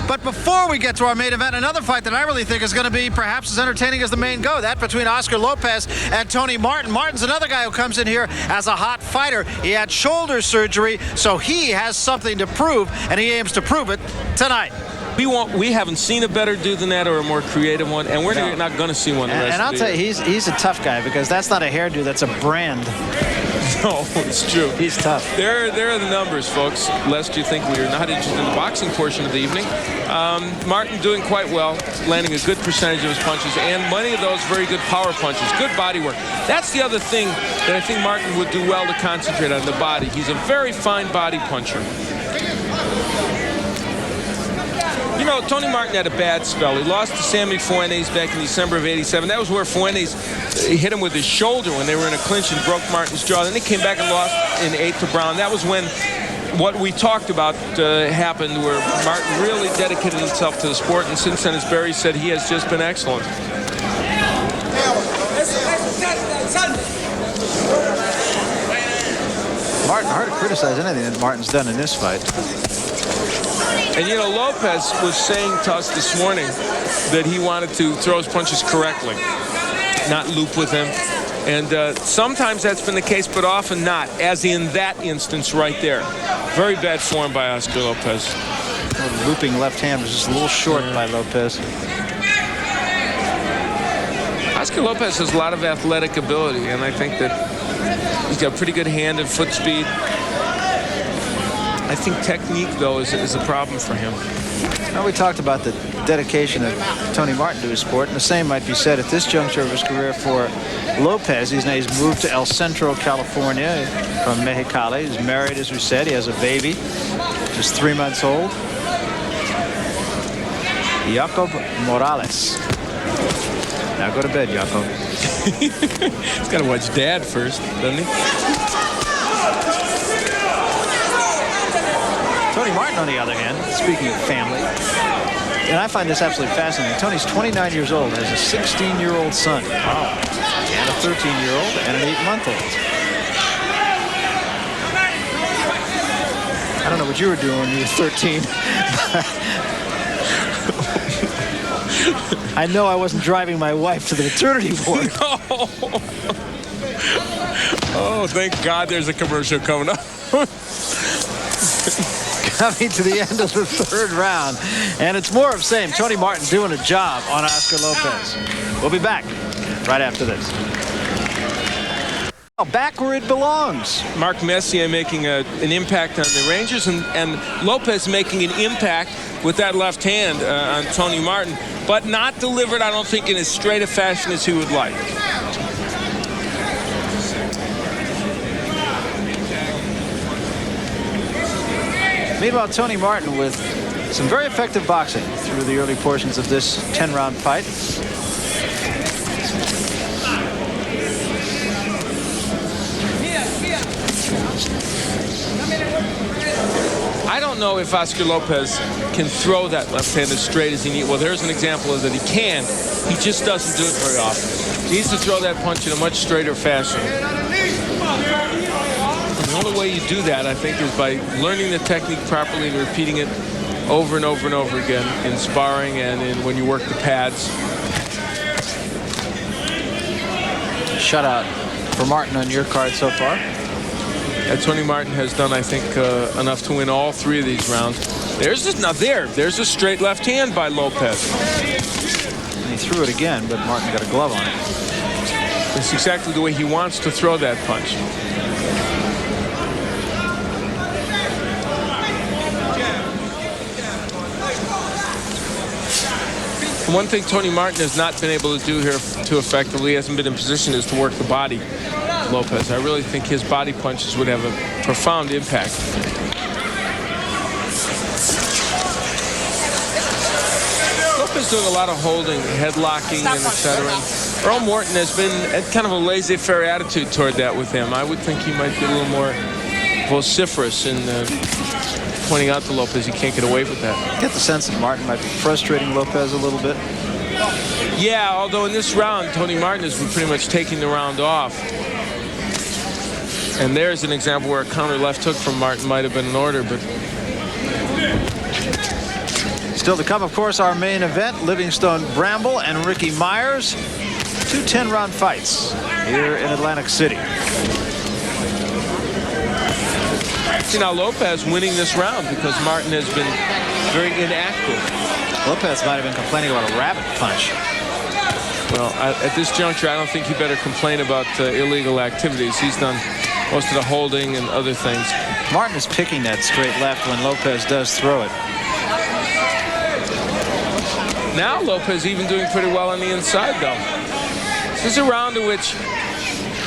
But before we get to our main event, another fight that I really think is going to be perhaps as entertaining as the main go, that between Oscar Lopez and Tony Martin. Martin's another guy who comes in here as a hot fighter. He had shoulder surgery, so he has something to prove, and he aims to prove it tonight. We haven't seen a better dude than that, or a more creative one, and we're not going to see one. And I'll tell you, he's a tough guy, because that's not a hairdo, that's a brand. No, it's true. He's tough. There are the numbers, folks, lest you think we are not interested in the boxing portion of the evening. Martin doing quite well, landing a good percentage of his punches, and many of those very good power punches, good body work. That's the other thing that I think Martin would do well to concentrate on, the body. He's a very fine body puncher. You know, Tony Martin had a bad spell. He lost to Sammy Fuentes back in December of '87. That was where Fuentes hit him with his shoulder when they were in a clinch and broke Martin's jaw. Then he came back and lost in 8 to Brown. That was when what we talked about happened, where Martin really dedicated himself to the sport. And since then, as Barry said, he has just been excellent. Martin, hard to criticize anything that Martin's done in this fight. And, you know, Lopez was saying to us this morning that he wanted to throw his punches correctly, not loop with them. And sometimes that's been the case, but often not, as in that instance right there. Very bad form by Oscar Lopez. The looping left hand was just a little short by Lopez. Oscar Lopez has a lot of athletic ability, and I think that he's got pretty good hand and foot speed. I think technique, though, is a problem for him. Now, we talked about the dedication of Tony Martin to his sport, and the same might be said at this juncture of his career for Lopez. He's moved to El Centro, California from Mexicali. He's married, as we said. He has a baby, just 3 months old. Jacob Morales. Now go to bed, Jacob. He's got to watch Dad first, doesn't he? Tony Martin, on the other hand, speaking of family, and I find this absolutely fascinating. Tony's 29 years old, has a 16-year-old son. Wow. And a 13-year-old and an 8-month-old. I don't know what you were doing when you were 13. I know I wasn't driving my wife to the maternity ward. No. Oh, thank God there's a commercial coming up. Coming to the end of the 3rd round, and it's more of the same. Tony Martin doing a job on Oscar Lopez. We'll be back right after this. Back where it belongs. Mark Messier making an impact on the Rangers, and Lopez making an impact with that left hand on Tony Martin, but not delivered, I don't think, in as straight a fashion as he would like. Meanwhile, Tony Martin with some very effective boxing through the early portions of this 10-round fight. I don't know if Oscar Lopez can throw that left hand as straight as he needs. Well, there's an example of that he can. He just doesn't do it very often. He needs to throw that punch in a much straighter fashion. The only way you do that, I think, is by learning the technique properly and repeating it over and over and over again in sparring and when you work the pads. Shutout for Martin on your card so far. Tony Martin has done, I think, enough to win all 3 of these rounds. There's a straight left hand by Lopez. And he threw it again, but Martin got a glove on it. It's exactly the way he wants to throw that punch. One thing Tony Martin has not been able to do here too effectively, hasn't been in position, is to work the body. Lopez, I really think his body punches would have a profound impact. Lopez doing a lot of holding, headlocking, and etc. Earl Morton has been kind of a laissez-faire attitude toward that with him. I would think he might be a little more vociferous in pointing out to Lopez he can't get away with that. I get the sense that Martin might be frustrating Lopez a little bit. Yeah, although in this round, Tony Martin has been pretty much taking the round off. And there's an example where a counter left hook from Martin might have been in order, but Still to come, of course, our main event, Livingstone Bramble and Ricky Myers. 2 10-round fights here in Atlantic City. See, now Lopez winning this round because Martin has been very inactive. Lopez might have been complaining about a rabbit punch. Well, at this juncture, I don't think he better complain about illegal activities. He's done most of the holding and other things. Martin is picking that straight left when Lopez does throw it. Now Lopez even doing pretty well on the inside, though. This is a round in which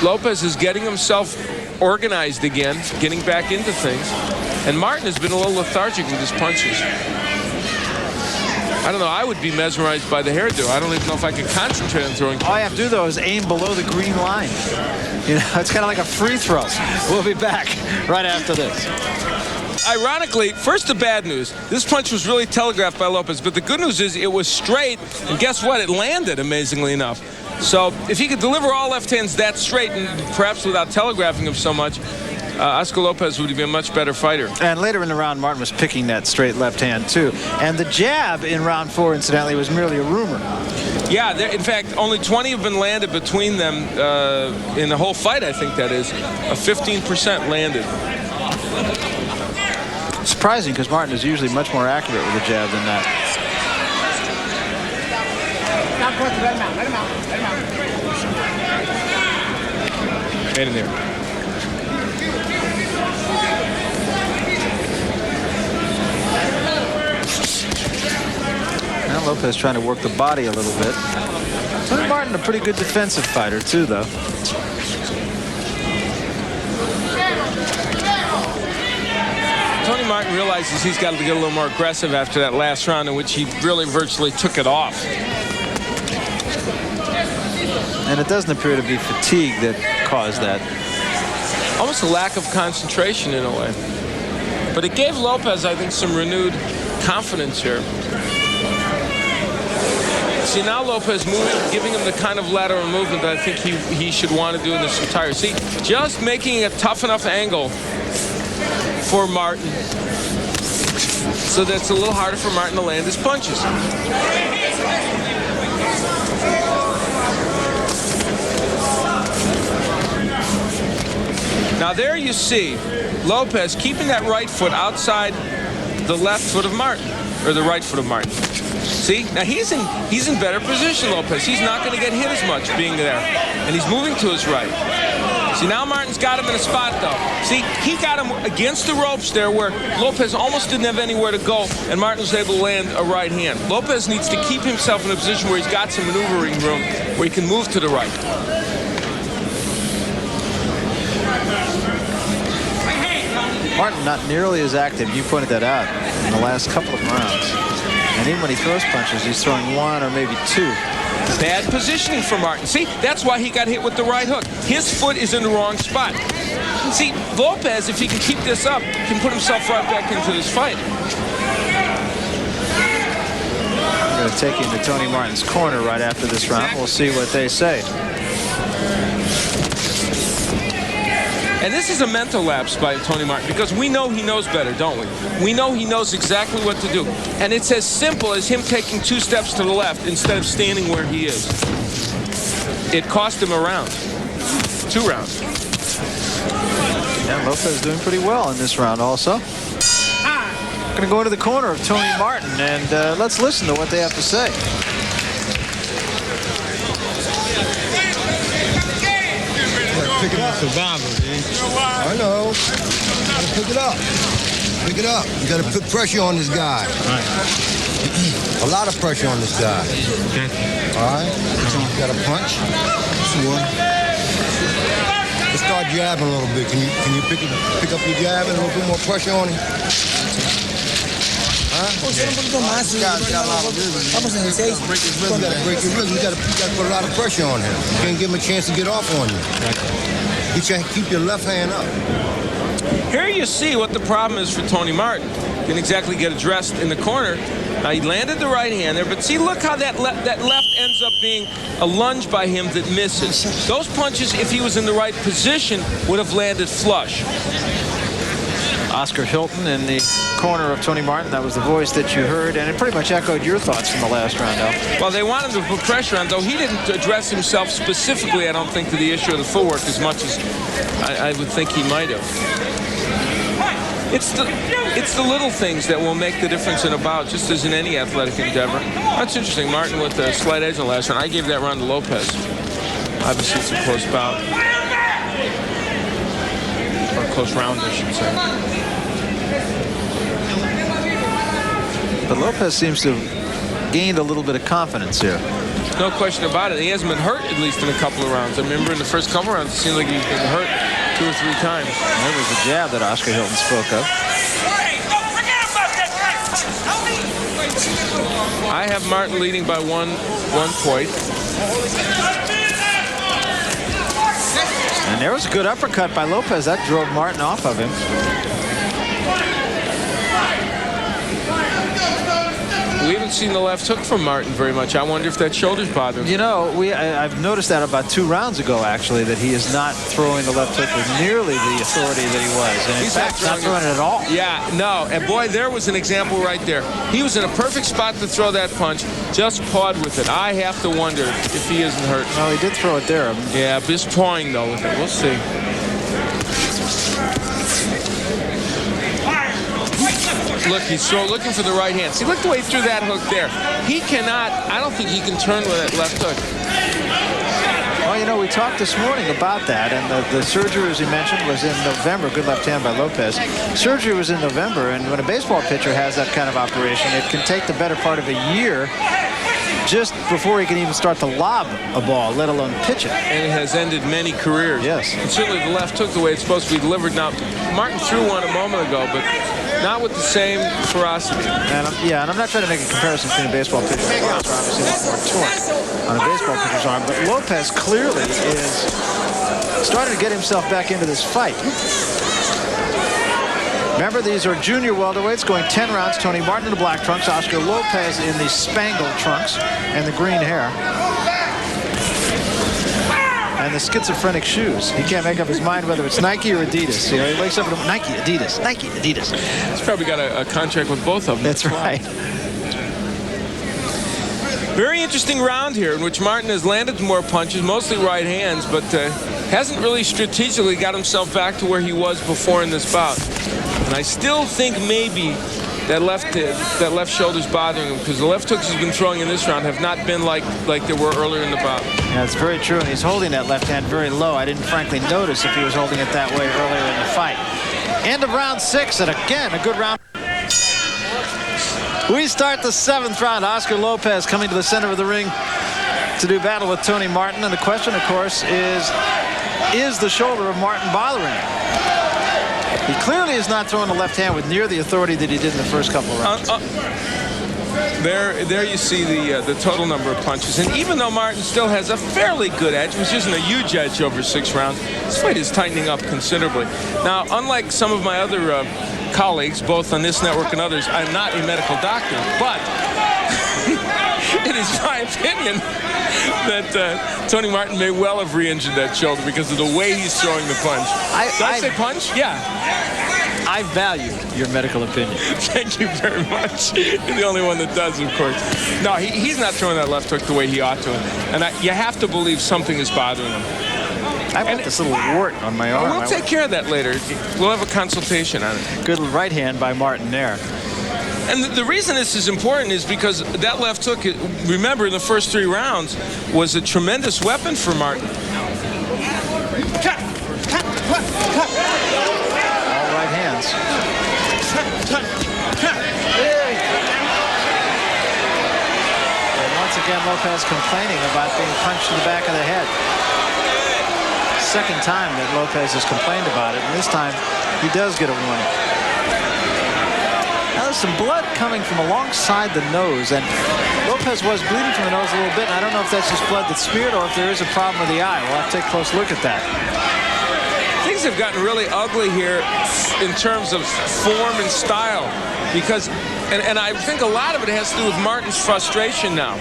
Lopez is getting himself organized again, getting back into things. And Martin has been a little lethargic with his punches. I don't know. I would be mesmerized by the hairdo. I don't even know if I could concentrate on throwing. All you have to do, though, is aim below the green line. You know, it's kind of like a free throw. We'll be back right after this. Ironically, first the bad news. This punch was really telegraphed by Lopez, but the good news is it was straight, and guess what? It landed, amazingly enough. So if he could deliver all left hands that straight, and perhaps without telegraphing him so much, Oscar Lopez would be a much better fighter. And later in the round, Martin was picking that straight left hand, too. And the jab in round 4, incidentally, was merely a rumor. Yeah, in fact, only 20 have been landed between them in the whole fight, I think that is. 15% landed. Surprising, because Martin is usually much more accurate with the jab than that. Right in there. Now Lopez trying to work the body a little bit. Tony Martin, a pretty good defensive fighter, too, though. Tony Martin realizes he's got to get a little more aggressive after that last round in which he really virtually took it off. And it doesn't appear to be fatigue that caused that. Almost a lack of concentration in a way. But it gave Lopez, I think, some renewed confidence here. See, now Lopez moving, giving him the kind of lateral movement that I think he should want to do in this entire. See, just making a tough enough angle for Martin so that it's a little harder for Martin to land his punches. Now there you see Lopez keeping that right foot outside the left foot of Martin, or the right foot of Martin. See, now he's in better position, Lopez. He's not going to get hit as much being there, and he's moving to his right. See, now Martin's got him in a spot, though. See, he got him against the ropes there where Lopez almost didn't have anywhere to go, and Martin was able to land a right hand. Lopez needs to keep himself in a position where he's got some maneuvering room, where he can move to the right. Martin not nearly as active. You pointed that out in the last couple of rounds. And even when he throws punches, he's throwing 1 or maybe 2. Bad positioning for Martin. See, that's why he got hit with the right hook. His foot is in the wrong spot. See, Lopez, if he can keep this up, can put himself right back into this fight. I'm going to take you into Tony Martin's corner right after this round. We'll see what they say. And this is a mental lapse by Tony Martin because we know he knows better, don't we? We know he knows exactly what to do. And it's as simple as him taking 2 steps to the left instead of standing where he is. It cost him a round. 2 rounds. And Lopez doing pretty well in this round also. Going to go into the corner of Tony Martin, and let's listen to what they have to say. Picking up survival, dude. I know. Gotta pick it up. Pick it up. You gotta put pressure on this guy. Right. A lot of pressure on this guy. Okay. All right. You got a punch. Sure. Let's start jabbing a little bit. Can you pick up your jab and a little bit more pressure on him? Huh? You gotta break your rhythm. You gotta put a lot of pressure on him. You can't give him a chance to get off on you. Keep your left hand up. Here you see what the problem is for Tony Martin. Didn't exactly get addressed in the corner. Now he landed the right hand there, but see, look how that left ends up being a lunge by him that misses. Those punches, if he was in the right position, would have landed flush. Oscar Hilton in the corner of Tony Martin. That was the voice that you heard, and it pretty much echoed your thoughts from the last round, Al. Well, they wanted to put pressure on, though he didn't address himself specifically, I don't think, to the issue of the footwork as much as I would think he might have. It's the little things that will make the difference in a bout, just as in any athletic endeavor. That's interesting. Martin with a slight edge in the last round. I gave that round to Lopez. Obviously, it's a close bout. Or a close round, I should say. But Lopez seems to have gained a little bit of confidence here. No question about it. He hasn't been hurt, at least in a couple of rounds. I remember in the first couple of rounds, it seemed like he's been hurt 2 or 3 times. There was the jab that Oscar Hilton spoke of. I have Martin leading by one point. And there was a good uppercut by Lopez. That drove Martin off of him. We haven't seen the left hook from Martin very much. I wonder if that shoulder's bothering him. You know, I've noticed that about 2 rounds ago, actually, that he is not throwing the left hook with nearly the authority that he was. And in fact, not throwing it at all. Yeah, no. And boy, there was an example right there. He was in a perfect spot to throw that punch, just pawed with it. I have to wonder if he isn't hurt. No, he did throw it there. Yeah, just pawing, though, with it. We'll see. Look, he's looking for the right hand. See, look the way he threw that hook there. He cannot, I don't think he can turn with that left hook. Well, you know, we talked this morning about that, and the surgery, as he mentioned, was in November. Good left hand by Lopez. Surgery was in November, and when a baseball pitcher has that kind of operation, it can take the better part of a year just before he can even start to lob a ball, let alone pitch it. And it has ended many careers. Yes. And certainly the left hook the way it's supposed to be delivered. Now, Martin threw one a moment ago, but not with the same ferocity. And I'm not trying to make a comparison between a baseball pitcher and a boxer. Obviously, a lot more torque on a baseball pitcher's arm. But Lopez clearly is starting to get himself back into this fight. Remember, these are junior welterweights going 10 rounds. Tony Martin in the black trunks, Oscar Lopez in the spangled trunks and the green hair. And the schizophrenic shoes. He can't make up his mind whether it's Nike or Adidas. You know, he wakes up and Nike, Adidas, Nike, Adidas. He's probably got a contract with both of them. That's right. Very interesting round here in which Martin has landed more punches, mostly right hands, but hasn't really strategically got himself back to where he was before in this bout. And I still think maybe that left shoulder's bothering him, because the left hooks he's been throwing in this round have not been like they were earlier in the bout. Yeah, it's very true, and he's holding that left hand very low. I didn't frankly notice if he was holding it that way earlier in the fight. End of round 6, and again, a good round. We start the 7th round. Oscar Lopez coming to the center of the ring to do battle with Tony Martin, and the question, of course, is the shoulder of Martin bothering him? He clearly is not throwing the left hand with near the authority that he did in the first couple of rounds. There you see the total number of punches. And even though Martin still has a fairly good edge, which isn't a huge edge over 6 rounds, this fight is tightening up considerably. Now, unlike some of my other colleagues, both on this network and others, I'm not a medical doctor, but it is my opinion that Tony Martin may well have re-injured that shoulder because of the way he's throwing the punch. Did I say punch? Yeah. I value your medical opinion. Thank you very much. You're the only one that does, of course. No, he's not throwing that left hook the way he ought to. And you have to believe something is bothering him. I've got this little wart on my arm. We'll take care of that later. We'll have a consultation on it. Good right hand by Martin there. And the reason this is important is because that left hook, remember, in the first 3 rounds, was a tremendous weapon for Martin. All right hands. And once again, Lopez complaining about being punched in the back of the head. Second time that Lopez has complained about it, and this time he does get a warning. Now there's some blood coming from alongside the nose, and Lopez was bleeding from the nose a little bit, and I don't know if that's just blood that's smeared or if there is a problem with the eye. We'll have to take a close look at that. Things have gotten really ugly here in terms of form and style. because, and I think a lot of it has to do with Martin's frustration now.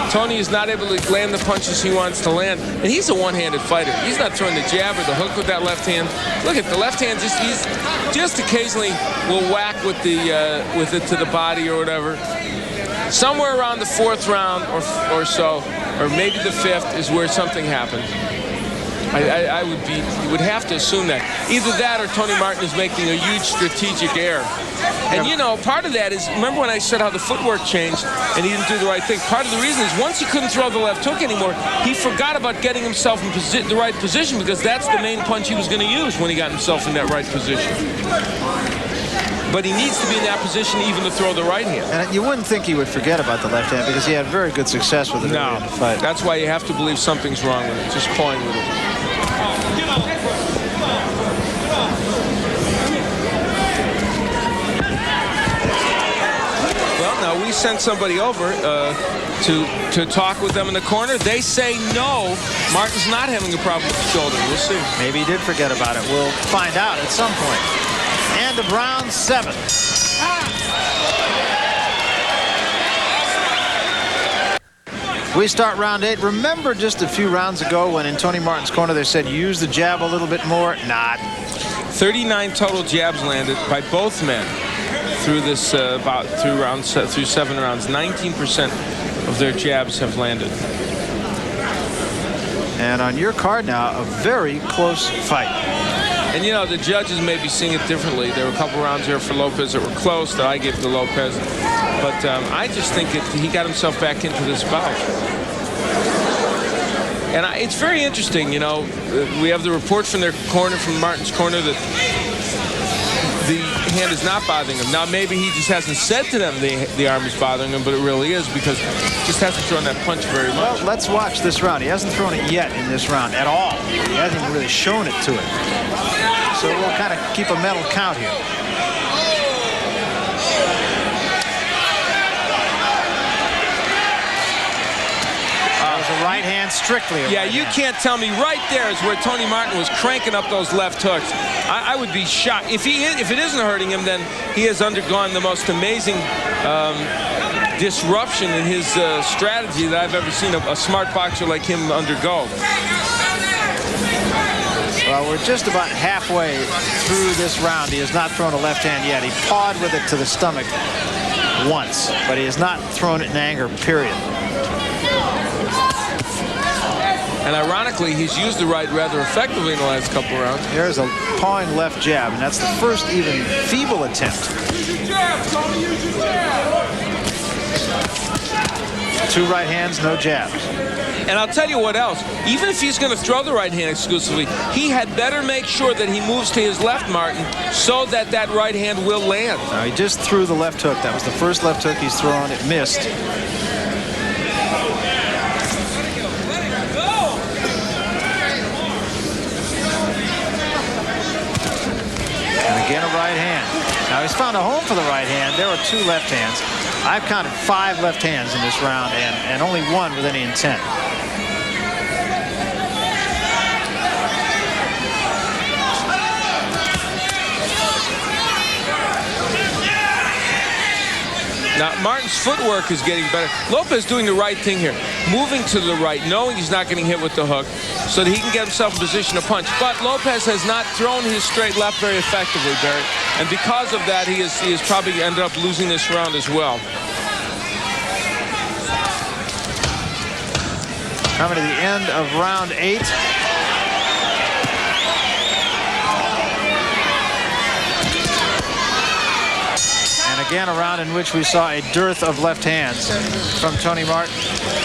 Tony is not able to land the punches he wants to land, and he's a one-handed fighter. He's not throwing the jab or the hook with that left hand. Look at the left hand; he's just occasionally will whack with it to the body or whatever. Somewhere around the 4th round or so, or maybe the 5th, is where something happened. I would have to assume that either that or Tony Martin is making a huge strategic error. And you know, part of that is, remember when I said how the footwork changed and he didn't do the right thing? Part of the reason is once he couldn't throw the left hook anymore, he forgot about getting himself in the right position, because that's the main punch he was going to use when he got himself in that right position. But he needs to be in that position even to throw the right hand. And you wouldn't think he would forget about the left hand, because he had very good success with it no, in the fight. That's why you have to believe something's wrong with it, just playing with it. Well, now we sent somebody over to talk with them in the corner. They say no, Martin's not having a problem with the shoulder. We'll see. Maybe he did forget about it. We'll find out at some point. End of round 7. We start round 8. Remember just a few rounds ago when in Tony Martin's corner they said use the jab a little bit more? Not. 39 total jabs landed by both men through this through 7 rounds. 19% of their jabs have landed. And on your card now, a very close fight. And, you know, the judges may be seeing it differently. There were a couple rounds here for Lopez that were close that I gave to Lopez. But I just think he got himself back into this bout. And it's very interesting, you know. We have the report from their corner, from Martin's corner, that the hand is not bothering him. Now, maybe he just hasn't said to them the arm is bothering him, but it really is, because he just hasn't thrown that punch very much. Well, let's watch this round. He hasn't thrown it yet in this round at all. He hasn't even really shown it to it. So we'll kind of keep a mental count here. A right hand strictly. Yeah, you can't tell me. Right there is where Tony Martin was cranking up those left hooks. I would be shocked. If it isn't hurting him, then he has undergone the most amazing disruption in his strategy that I've ever seen a smart boxer like him undergo. Well, we're just about halfway through this round. He has not thrown a left hand yet. He pawed with it to the stomach once, but he has not thrown it in anger, period. And ironically, he's used the right rather effectively in the last couple rounds. There's a pawing left jab, and that's the first even feeble attempt. Use your jab, Tony, use your jab. 2 right hands, no jabs. And I'll tell you what else. Even if he's going to throw the right hand exclusively, he had better make sure that he moves to his left, Martin, so that that right hand will land. Now, he just threw the left hook. That was the first left hook he's thrown. It missed. Again, a right hand. Now, he's found a home for the right hand. There were 2 left hands. I've counted 5 left hands in this round, and only 1 with any intent. Now, Martin's footwork is getting better. Lopez doing the right thing here. Moving to the right, knowing he's not getting hit with the hook, so that he can get himself in position to punch. But Lopez has not thrown his straight left very effectively, Barry. And because of that, he has probably ended up losing this round as well. Coming to the end of round 8. Again, a round in which we saw a dearth of left hands from Tony Martin.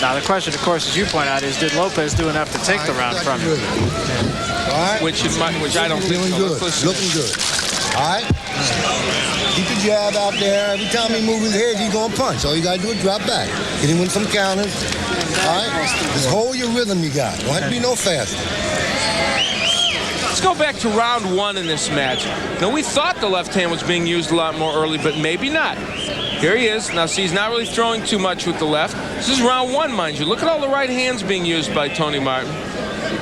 Now, the question, of course, as you point out, is did Lopez do enough to take the round from him? All right. Which I don't think so. Looking good. All right. Keep the jab out there. Every time he moves his head, he's going to punch. All you got to do is drop back. Hit him with some counters. All right. Just hold your rhythm you got. Don't have to be no faster. Let's go back to round 1 in this match. Now, we thought the left hand was being used a lot more early, but maybe not. Here he is. Now, see, he's not really throwing too much with the left. This is round 1, mind you. Look at all the right hands being used by Tony Martin.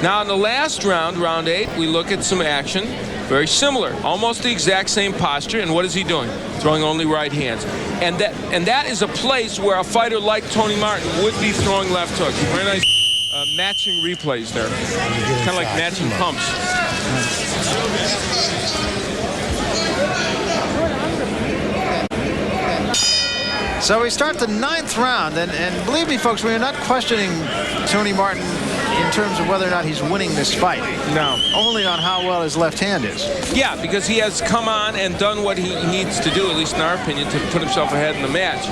Now, in the last round, round 8, we look at some action. Very similar, almost the exact same posture. And what is he doing? Throwing only right hands. And that is a place where a fighter like Tony Martin would be throwing left hooks. Very nice matching replays there. Kind of like matching pumps. So we start the 9th round, and believe me, folks, we are not questioning Tony Martin in terms of whether or not he's winning this fight. No. Only on how well his left hand is. Yeah, because he has come on and done what he needs to do, at least in our opinion, to put himself ahead in the match.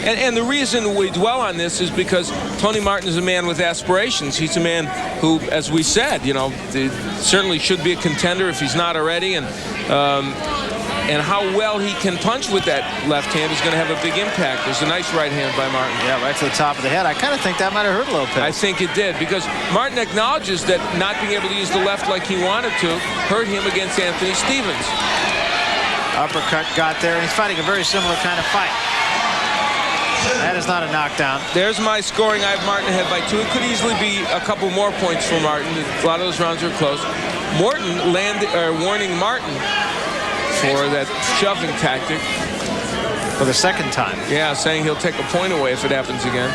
And the reason we dwell on this is because Tony Martin is a man with aspirations. He's a man who, as we said, you know, certainly should be a contender if he's not already. And how well he can punch with that left hand is going to have a big impact. There's a nice right hand by Martin. Yeah, right to the top of the head. I kind of think that might have hurt Lopez. I think it did, because Martin acknowledges that not being able to use the left like he wanted to hurt him against Anthony Stevens. Uppercut got there, and he's fighting a very similar kind of fight. That is not a knockdown. There's my scoring. I have Martin ahead by 2. It could easily be a couple more points for Martin. A lot of those rounds are close. Morton warning Martin for that shoving tactic. For the second time. Yeah, saying he'll take a point away if it happens again.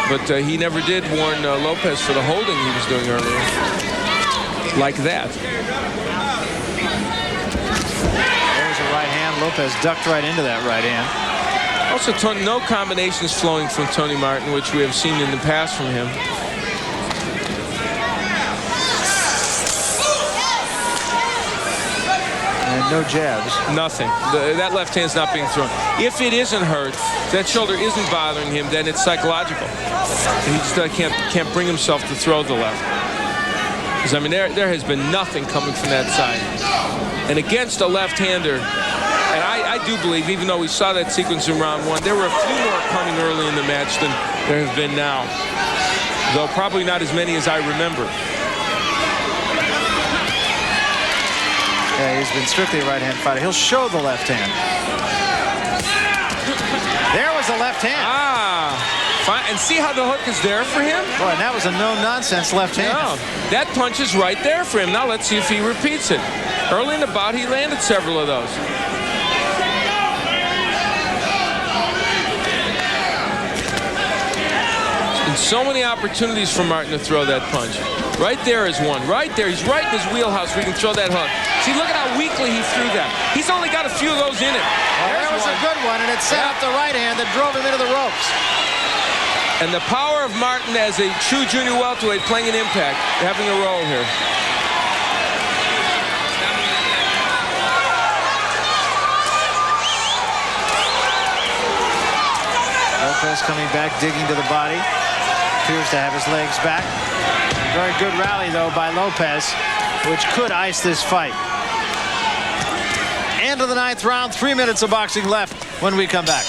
But he never did warn Lopez for the holding he was doing earlier. Like that. There's a right hand. Lopez ducked right into that right hand. Also, no combinations flowing from Tony Martin, which we have seen in the past from him. And no jabs. Nothing. That left hand's not being thrown. If it isn't hurt, that shoulder isn't bothering him, then it's psychological. He just can't bring himself to throw the left. Because, I mean, there has been nothing coming from that side. And against a left-hander, and I do believe, even though we saw that sequence in round 1, there were a few more coming early in the match than there have been now. Though probably not as many as I remember. Yeah, he's been strictly a right-hand fighter. He'll show the left hand. There was the left hand. Ah, fine. And see how the hook is there for him? Boy, and that was a no-nonsense left hand. No, that punch is right there for him. Now let's see if he repeats it. Early in the bout, he landed several of those. And so many opportunities for Martin to throw that punch. Right there is one. Right there. He's right in his wheelhouse where he can throw that hook. See, look at how weakly he threw that. He's only got a few of those in it. Well, there was a good one, and it set up the right hand that drove him into the ropes. And the power of Martin as a true junior welterweight playing an impact, having a role here. Lopez coming back, digging to the body. Appears to have his legs back. Very good rally, though, by Lopez, which could ice this fight. End of the 9th round. 3 minutes of boxing left when we come back.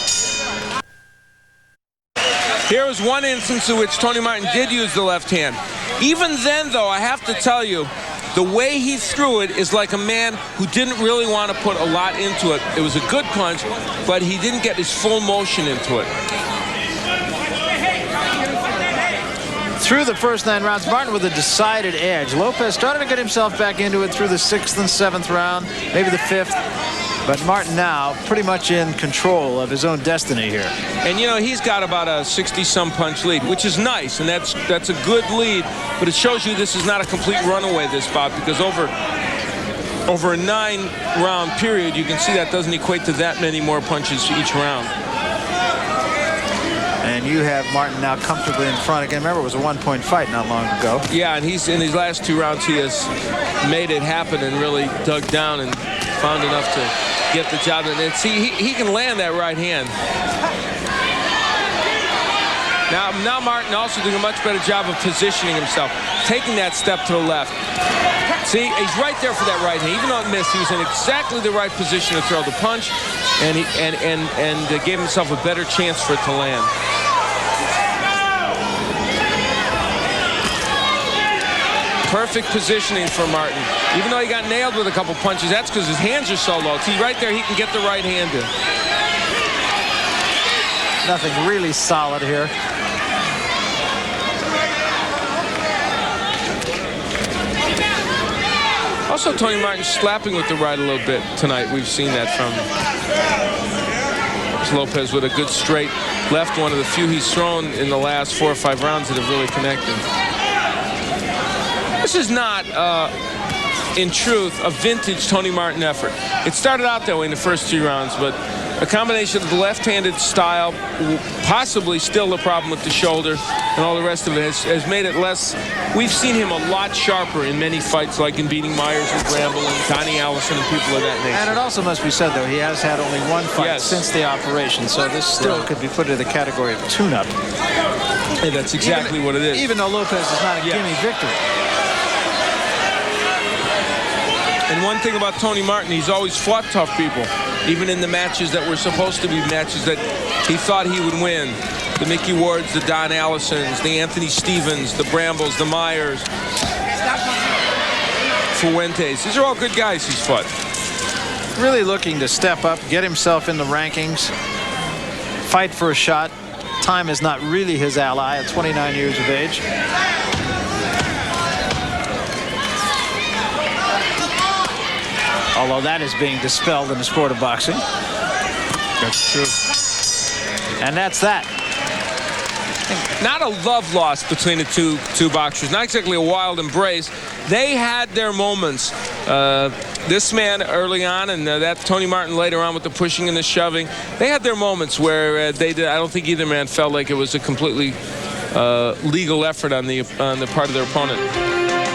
Here was one instance in which Tony Martin did use the left hand. Even then, though, I have to tell you, the way he threw it is like a man who didn't really want to put a lot into it. It was a good punch, but he didn't get his full motion into it. Through the first 9 rounds, Martin with a decided edge. Lopez started to get himself back into it through the 6th and 7th round, maybe the 5th. But Martin now pretty much in control of his own destiny here. And, you know, he's got about a 60-some punch lead, which is nice, and that's a good lead. But it shows you this is not a complete runaway, this bout, because over a 9-round period, you can see that doesn't equate to that many more punches each round. And you have Martin now comfortably in front again. Remember, it was a 1-point fight not long ago. Yeah, and he's in his last 2 rounds, he has made it happen and really dug down and found enough to get the job done. And see, he can land that right hand. Now Martin also doing a much better job of positioning himself, taking that step to the left. See, he's right there for that right hand. Even though it missed, he was in exactly the right position to throw the punch, and gave himself a better chance for it to land. Perfect positioning for Martin. Even though he got nailed with a couple punches, that's because his hands are so low. See, right there, he can get the right hand in. Nothing really solid here. Also, Tony Martin slapping with the right a little bit tonight. We've seen that from Lopez with a good straight left, one of the few he's thrown in the last 4 or 5 rounds that have really connected. This is not, in truth, a vintage Tony Martin effort. It started out that way in the first 3 rounds, but a combination of the left-handed style, possibly still a problem with the shoulder, and all the rest of it has made it less. We've seen him a lot sharper in many fights, like in beating Myers and Bramble and Donnie Allison and people of that nature. And it also must be said, though, he has had only 1 fight since the operation, so this still could be put into the category of tune-up. Yeah, that's exactly what it is. Even though Lopez is not a gimme victory. And one thing about Tony Martin, he's always fought tough people, even in the matches that were supposed to be matches that he thought he would win. The Mickey Wards, the Don Allisons, the Anthony Stevens, the Brambles, the Myers, Fuentes. These are all good guys he's fought. Really looking to step up, get himself in the rankings, fight for a shot. Time is not really his ally at 29 years of age. Although that is being dispelled in the sport of boxing. That's true. And that's that. Not a love lost between the two boxers. Not exactly a wild embrace. They had their moments. This man early on, and that Tony Martin later on with the pushing and the shoving. They had their moments where they did. I don't think either man felt like it was a completely legal effort on the part of their opponent.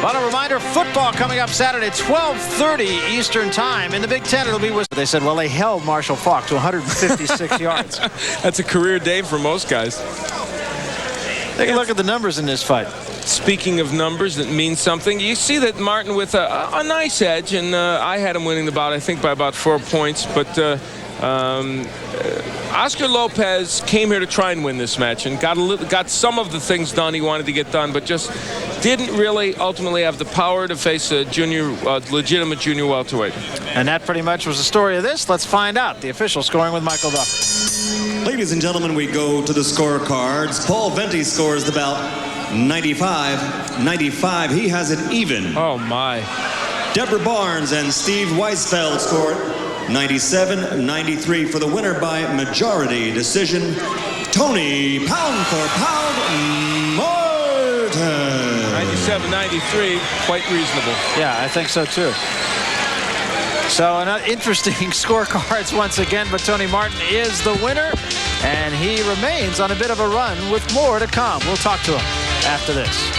But a reminder, football coming up Saturday, 12:30 Eastern Time. In the Big Ten, it'll be with. They said, well, they held Marshall Faulk to 156 yards. That's a career day for most guys. Take a look at the numbers in this fight. Speaking of numbers that mean something, you see that Martin with a nice edge, and I had him winning the bout, I think, by about 4 points. But Oscar Lopez came here to try and win this match and got some of the things done he wanted to get done, but just didn't really ultimately have the power to face a legitimate junior welterweight. And that pretty much was the story of this. Let's find out. The official scoring with Michael Duffy. Ladies and gentlemen, we go to the scorecards. Paul Venti scores the bout 95. He has it even. Oh, my. Deborah Barnes and Steve Weisfeld scored 97-93 for the winner by majority decision, Tony pound for pound Martin. 97-93, quite reasonable. Yeah, I think so too. So interesting scorecards once again, but Tony Martin is the winner, and he remains on a bit of a run with more to come. We'll talk to him after this.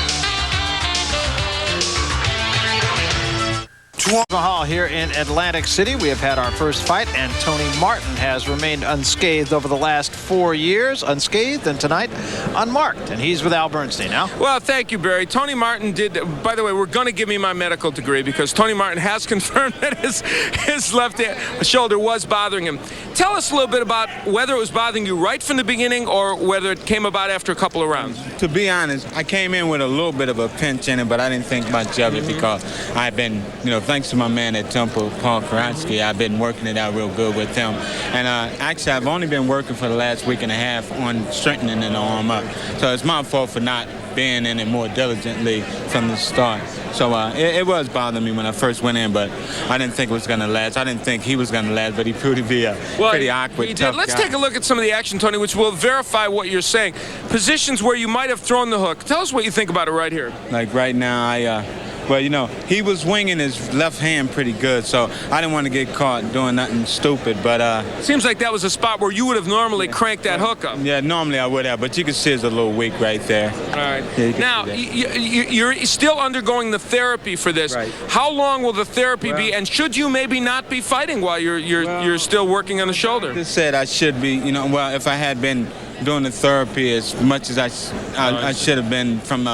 Hall here in Atlantic City. We have had our first fight, and Tony Martin has remained unscathed over the last 4 years. Unscathed, and tonight unmarked. And he's with Al Bernstein now. Well, thank you, Barry. Tony Martin did, by the way, we're going to give me my medical degree because Tony Martin has confirmed that his left shoulder was bothering him. Tell us a little bit about whether it was bothering you right from the beginning or whether it came about after a couple of rounds. To be honest, I came in with a little bit of a pinch in it, but I didn't think much of it because I've been, thanks to my man at Temple, Paul Karansky, I've been working it out real good with him. And actually, I've only been working for the last week and a half on strengthening the arm up. So it's my fault for not being in it more diligently from the start. So it was bothering me when I first went in, but I didn't think it was going to last. I didn't think he was going to last, but he proved to be a pretty awkward, tough Let's guy. take a look at some of the action, Tony, which will verify what you're saying. Positions where you might have thrown the hook. Tell us what you think about it right here. Like right now, well, he was winging his left hand pretty good, so I didn't want to get caught doing nothing stupid, but... Seems like that was a spot where you would have normally cranked that hook up. Yeah, normally I would have, but you can see it's a little weak right there. All right. Yeah, now, you're still undergoing the therapy for this. Right. How long will the therapy be, and should you maybe not be fighting while you're still working on the shoulder? Just said I should be, well, if I had been doing the therapy as much as I should have been from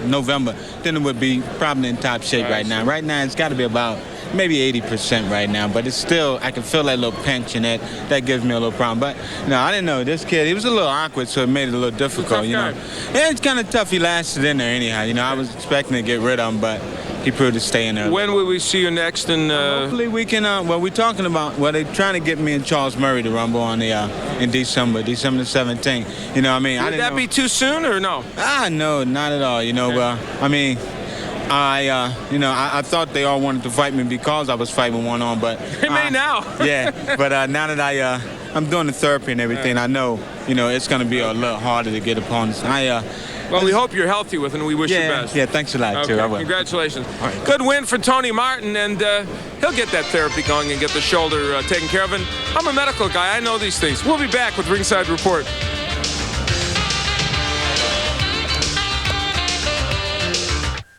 November, then it would be probably in top shape right now. Right now, it's got to be about maybe 80% right now, but it's still, I can feel that little pinch in it. That gives me a little problem. But, I didn't know. This kid, he was a little awkward, so it made it a little difficult, Yeah, it's kind of tough. He lasted in there anyhow. I was expecting to get rid of him, but he proved to stay in there. When will we see you next? Hopefully we can, we're talking about, they're trying to get me and Charles Murray to rumble on in December the 17th. Would that be too soon or no? No, not at all. I thought they all wanted to fight me because I was fighting one on, but They may now. Yeah, but now that I'm doing the therapy and everything, I know, it's going to be a little harder to get opponents. Well, we hope you're healthy with it, and we wish you best. Yeah, thanks a lot, too. I will. Congratulations. Good win for Tony Martin, and he'll get that therapy going and get the shoulder taken care of. And I'm a medical guy. I know these things. We'll be back with Ringside Report.